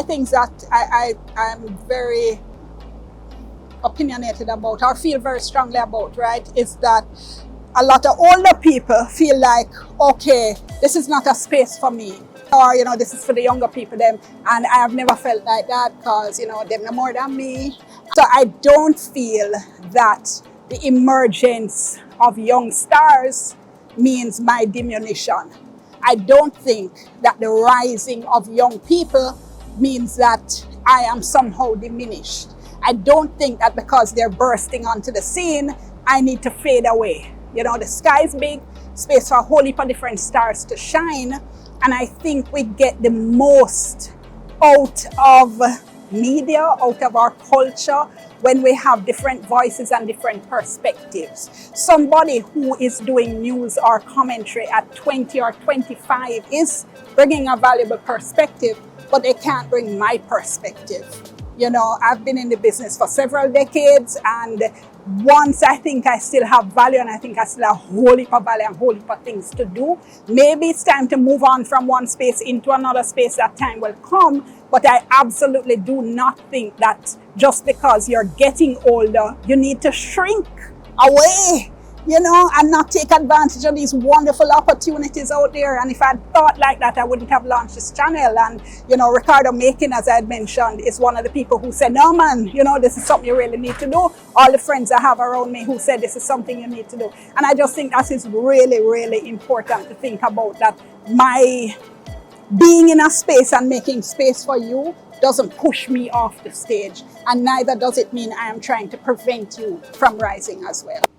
my things that I'm very opinionated about or feel very strongly about, right, is that a lot of older people feel like, okay, this is not a space for me, or this is for the younger people them, and I have never felt like that because they're no more than me. So I don't feel that the emergence of young stars means my diminution. I don't think that the rising of young people means that I am somehow diminished. I don't think that because they're bursting onto the scene, I need to fade away. The sky's big, space for a whole heap of different stars to shine. And I think we get the most out of media, out of our culture, when we have different voices and different perspectives. Somebody who is doing news or commentary at 20 or 25 is bringing a valuable perspective, but they can't bring my perspective. I've been in the business for several decades, and once I think I still have value, and I think I still have a whole heap of value and a whole heap of things to do, maybe it's time to move on from one space into another space. That time will come, but I absolutely do not think that just because you're getting older, you need to shrink away, and not take advantage of these wonderful opportunities out there. And if I'd thought like that, I wouldn't have launched this channel. And, Ricardo Makin, as I had mentioned, is one of the people who said, no, man, this is something you really need to do. All the friends I have around me who said this is something you need to do. And I just think that is really, really important to think about, that my being in a space and making space for you doesn't push me off the stage. And neither does it mean I am trying to prevent you from rising as well.